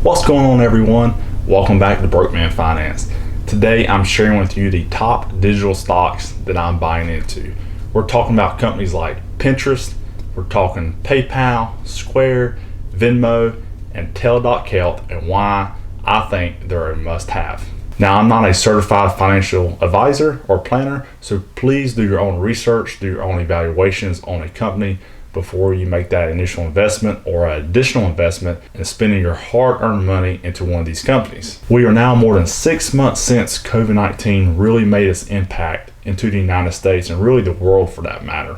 What's going on, everyone? Welcome back to Broke Man Finance. Today I'm sharing with you the top digital stocks that I'm buying into. We're talking about companies like Pinterest, we're talking PayPal, Square, Venmo, and Teladoc Health, and why I think they're a must-have. Now, I'm not a certified financial advisor or planner, so please do your own research, do your own evaluations on a company before you make that initial investment or additional investment in spending your hard-earned money into one of these companies. We are now more than 6 months since COVID-19 really made its impact into the United States and really the world for that matter.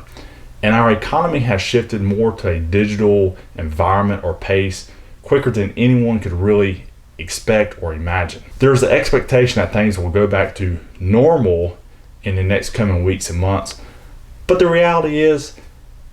And our economy has shifted more to a digital environment or pace quicker than anyone could really expect or imagine. There's the expectation that things will go back to normal in the next coming weeks and months, but the reality is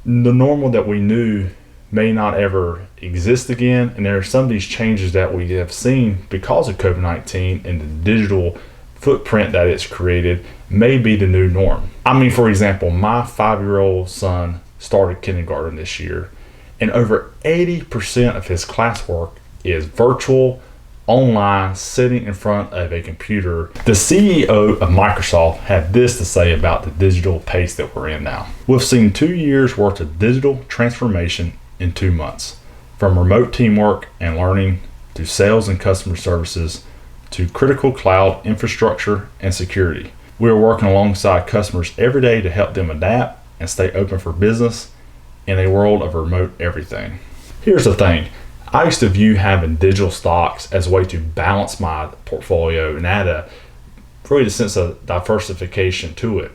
the normal that we knew may not ever exist again, and there are some of these changes that we have seen because of COVID-19 and the digital footprint that it's created may be the new norm. I mean, for example, my 5-year-old son started kindergarten this year, and over 80% of his classwork is virtual, online, sitting in front of a computer. The CEO of Microsoft had this to say about the digital pace that we're in now. We've seen 2 years worth of digital transformation in 2 months, from remote teamwork and learning to sales and customer services to critical cloud infrastructure and security. We are working alongside customers every day to help them adapt and stay open for business in a world of remote everything. Here's the thing. I used to view having digital stocks as a way to balance my portfolio and add really the sense of diversification to it.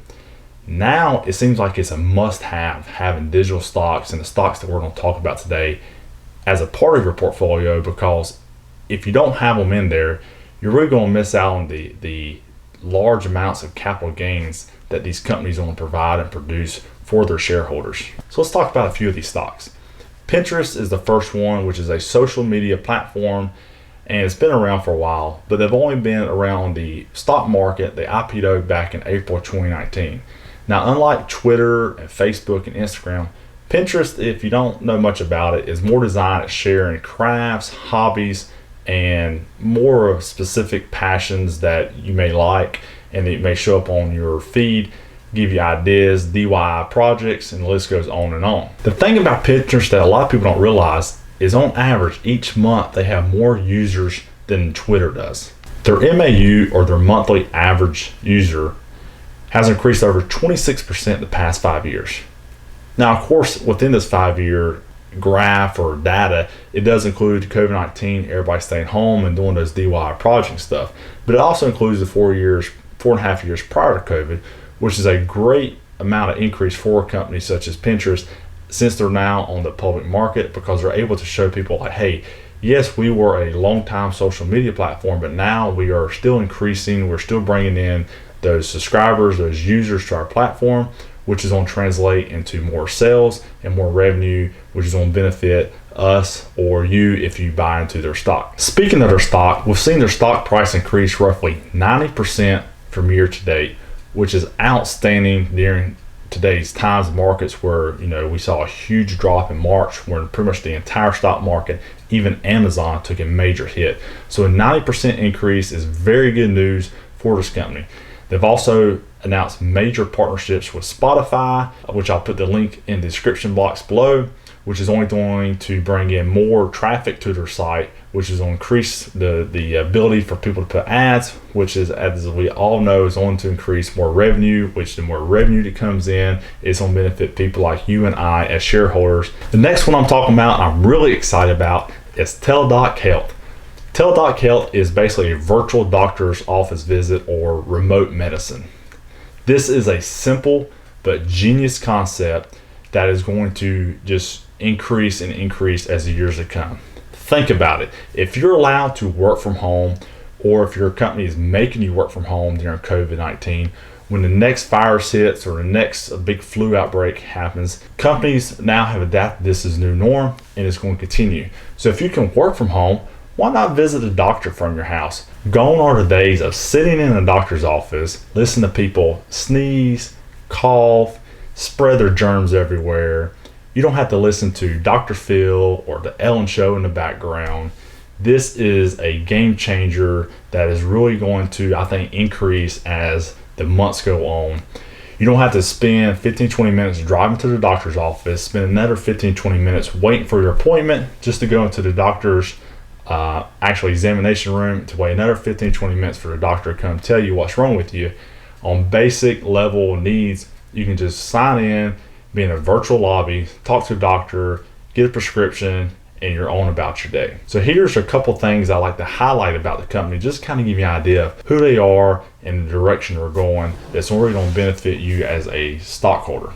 Now it seems like it's a must-have having digital stocks and the stocks that we're going to talk about today as a part of your portfolio, because if you don't have them in there, you're really going to miss out on the large amounts of capital gains that these companies want to provide and produce for their shareholders. So let's talk about a few of these stocks. Pinterest is the first one, which is a social media platform, and it's been around for a while, but they've only been around the stock market. They IPO'd back in April 2019. Now, unlike Twitter and Facebook and Instagram, Pinterest, if you don't know much about it, is more designed at sharing crafts, hobbies, and more of specific passions that you may like and that may show up on your feed, give you ideas, DIY projects, and the list goes on and on. The thing about Pinterest that a lot of people don't realize is on average each month they have more users than Twitter does. Their MAU, or their monthly average user, has increased over 26% the past 5 years. Now, of course, within this 5-year graph or data, it does include COVID-19, everybody staying home and doing those DIY project stuff, but it also includes the 4.5 years prior to COVID, which is a great amount of increase for companies such as Pinterest, since they're now on the public market, because they're able to show people like, hey, yes, we were a long time social media platform, but now we are still increasing. We're still bringing in those subscribers, those users to our platform, which is going to translate into more sales and more revenue, which is going to benefit us or you if you buy into their stock. Speaking of their stock, we've seen their stock price increase roughly 90% from year to date, which is outstanding during today's times of markets where, we saw a huge drop in March where pretty much the entire stock market, even Amazon, took a major hit. So a 90% increase is very good news for this company. They've also announced major partnerships with Spotify, which I'll put the link in the description box below, which is only going to bring in more traffic to their site, which is going to increase the ability for people to put ads, which is, as we all know, is going to increase more revenue, which the more revenue that comes in is going to benefit people like you and I as shareholders. The next one I'm talking about, I'm really excited about, is Teladoc Health. Teladoc Health is basically a virtual doctor's office visit or remote medicine. This is a simple but genius concept that is going to just increase and increase as the years to come. Think about it. If you're allowed to work from home, or if your company is making you work from home during COVID-19, when the next virus hits or the next big flu outbreak happens, companies now have adapted this as new norm, and it's going to continue. So if you can work from home, why not visit a doctor from your house? Gone are the days of sitting in a doctor's office, listen to people sneeze, cough, spread their germs everywhere. You don't have to listen to Dr. Phil or the Ellen Show in the background. This is a game changer that is really going to, I think, increase as the months go on. You don't have to spend 15-20 minutes driving to the doctor's office, spend another 15-20 minutes waiting for your appointment just to go into the doctor's actual examination room, to wait another 15-20 minutes for the doctor to come tell you what's wrong with you. On basic level needs, you can just sign in, be in a virtual lobby, talk to a doctor, get a prescription, and you're on about your day. So here's a couple things I like to highlight about the company, just kind of give you an idea of who they are and the direction they're going that's really going to benefit you as a stockholder.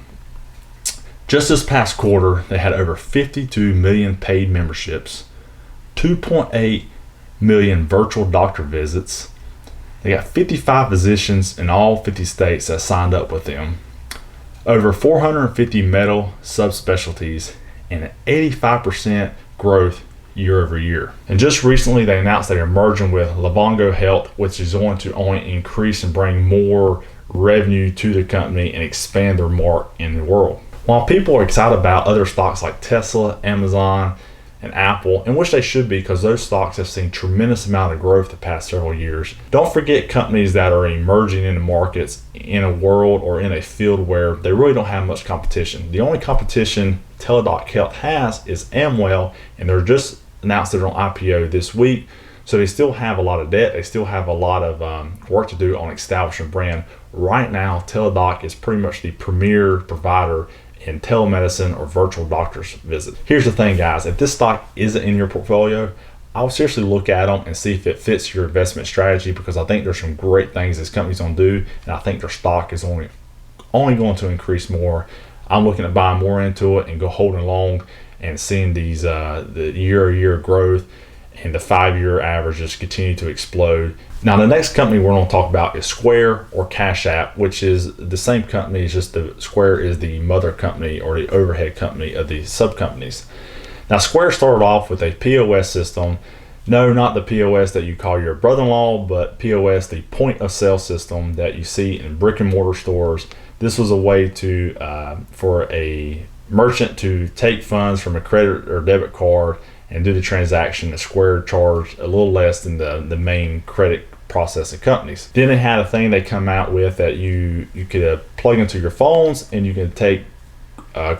Just this past quarter, they had over 52 million paid memberships, 2.8 million virtual doctor visits. They got 55 physicians in all 50 states that signed up with them, over 450 medical subspecialties, and an 85% growth year over year. And just recently they announced that they're merging with Teladoc Health, which is going to only increase and bring more revenue to the company and expand their mark in the world. While people are excited about other stocks like Tesla, Amazon, and Apple, and which they should be because those stocks have seen tremendous amount of growth the past several years, don't forget companies that are emerging in the markets in a world or in a field where they really don't have much competition. The only competition Teladoc Health has is Amwell, and they're just announced they're on IPO this week, so they still have a lot of debt. They still have a lot of work to do on establishing brand. Right now, Teladoc is pretty much the premier provider in telemedicine or virtual doctor's visit. Here's the thing, guys, if this stock isn't in your portfolio, I would seriously look at them and see if it fits your investment strategy, because I think there's some great things this company's gonna do, and I think their stock is only going to increase more. I'm looking at buying more into it and go holding long and seeing these the year-to-year growth and the 5-year average just continue to explode. Now, the next company we're going to talk about is Square or Cash App, which is the same company. It's just the Square is the mother company or the overhead company of the sub companies. Now, Square started off with a POS system. No, not the POS that you call your brother-in-law, but POS, the point of sale system that you see in brick and mortar stores. This was a way to for a merchant to take funds from a credit or debit card and do the transaction. The Square charged a little less than the main credit processing companies. Then they had a thing they come out with that you could plug into your phones, and you can take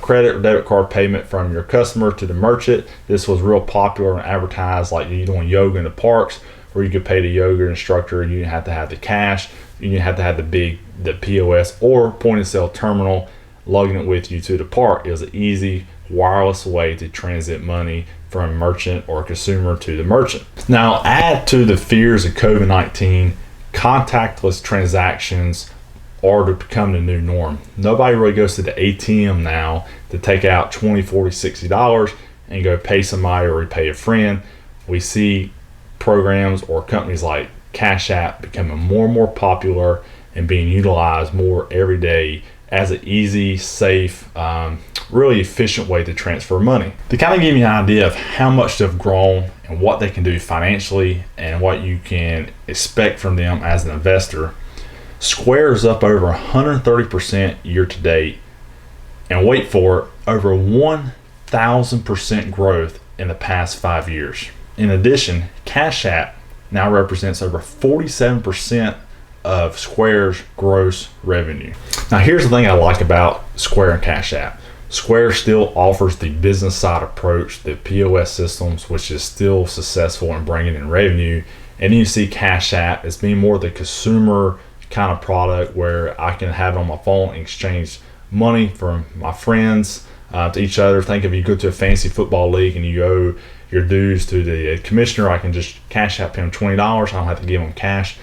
credit or debit card payment from your customer to the merchant. This was real popular and advertised like you're doing yoga in the parks, where you could pay the yoga instructor and you didn't have to have the cash. You didn't have to have the POS or point of sale terminal lugging it with you to the park. It was an easy wireless way to transit money from a merchant or a consumer to the merchant. Now, add to the fears of COVID-19, contactless transactions are to become the new norm. Nobody really goes to the ATM now to take out $20, $40, $60 and go pay somebody or repay a friend. We see programs or companies like Cash App becoming more and more popular and being utilized more every day as an easy, safe, really efficient way to transfer money. To kind of give you an idea of how much they've grown and what they can do financially and what you can expect from them as an investor, Square is up over 130% year to date, and wait for it, over 1,000% growth in the past 5 years. In addition, Cash App now represents over 47% of Square's gross revenue. Now, here's the thing I like about Square and Cash App. Square still offers the business side approach, the POS systems, which is still successful in bringing in revenue. And then you see Cash App as being more the consumer kind of product, where I can have it on my phone and exchange money from my friends to each other. Think if you go to a fantasy football league and you owe your dues to the commissioner, I can just Cash App him $20. I don't have to give him cash.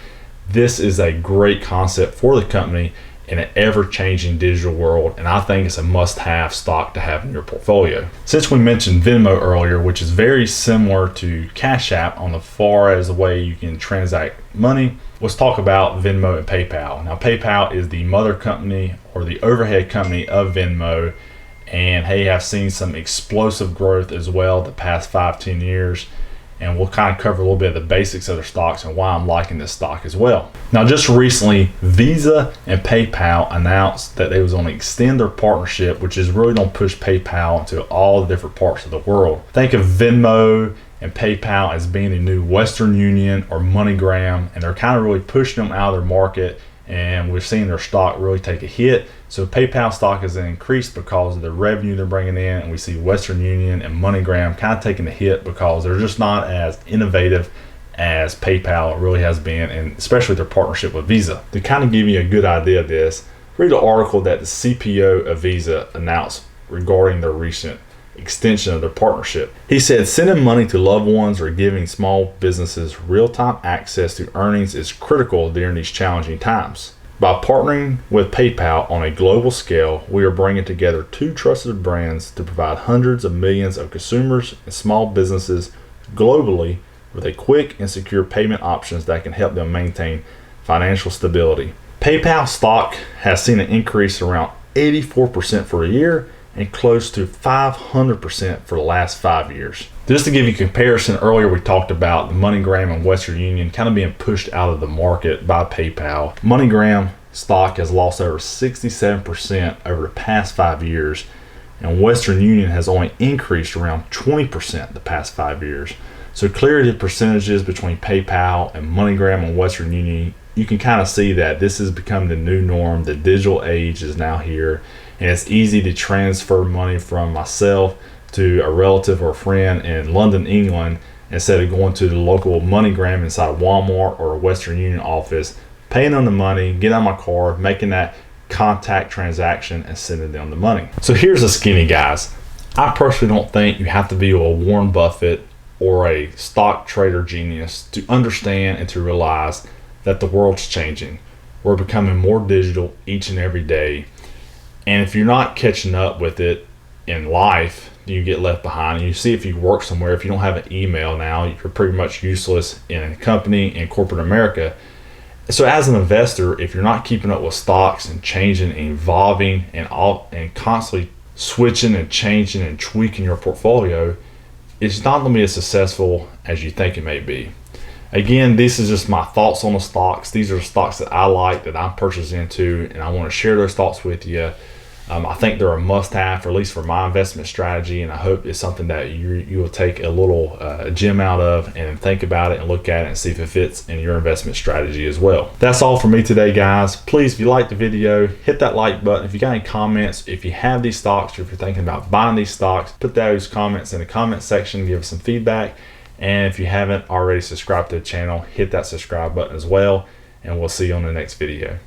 This is a great concept for the company in an ever-changing digital world, and I think it's a must-have stock to have in your portfolio. Since we mentioned Venmo earlier, which is very similar to Cash App on the far as the way you can transact money, let's talk about Venmo and PayPal. Now, PayPal is the mother company or the overhead company of Venmo, and hey, I've seen some explosive growth as well the past 5-10 years. And we'll kind of cover a little bit of the basics of their stocks and why I'm liking this stock as well. Now, just recently, Visa and PayPal announced that they was going to extend their partnership, which is really going to push PayPal into all the different parts of the world. Think of Venmo and PayPal as being the new Western Union or MoneyGram, and they're kind of really pushing them out of their market, and we're seeing their stock really take a hit. So PayPal stock has increased because of the revenue they're bringing in, and we see Western Union and MoneyGram kind of taking a hit because they're just not as innovative as PayPal really has been, and especially their partnership with Visa. To kind of give you a good idea of this, read the article that the CPO of Visa announced regarding their recent extension of their partnership. He said sending money to loved ones or giving small businesses real-time access to earnings is critical during these challenging times. By partnering with PayPal on a global scale, we are bringing together two trusted brands to provide hundreds of millions of consumers and small businesses globally with a quick and secure payment options that can help them maintain financial stability. PayPal stock has seen an increase around 84% for a year and close to 500% for the last 5 years. Just to give you a comparison, earlier we talked about the MoneyGram and Western Union kind of being pushed out of the market by PayPal. MoneyGram stock has lost over 67% over the past 5 years, and Western Union has only increased around 20% the past 5 years. So clearly the percentages between PayPal and MoneyGram and Western Union, you can kind of see that this has become the new norm. The digital age is now here, and it's easy to transfer money from myself to a relative or a friend in London, England, instead of going to the local MoneyGram inside a Walmart or a Western Union office, paying them the money, getting on my card, making that contact transaction and sending them the money. So here's the skinny, guys. I personally don't think you have to be a Warren Buffett or a stock trader genius to understand and to realize that the world's changing. We're becoming more digital each and every day. And if you're not catching up with it in life, you get left behind. And you see, if you work somewhere, if you don't have an email now, you're pretty much useless in a company in corporate America. So as an investor, if you're not keeping up with stocks and changing and evolving and constantly switching and changing and tweaking your portfolio, it's not going to be as successful as you think it may be. Again, this is just my thoughts on the stocks. These are the stocks that I like, that I'm purchased into, and I want to share those thoughts with you. I think they're a must-have, at least for my investment strategy, and I hope it's something that you will take a little gem out of and think about it and look at it and see if it fits in your investment strategy as well. That's all for me today, guys. Please, if you liked the video, hit that like button. If you got any comments, if you have these stocks, or if you're thinking about buying these stocks, put those comments in the comment section, give us some feedback. And if you haven't already subscribed to the channel, hit that subscribe button as well, and we'll see you on the next video.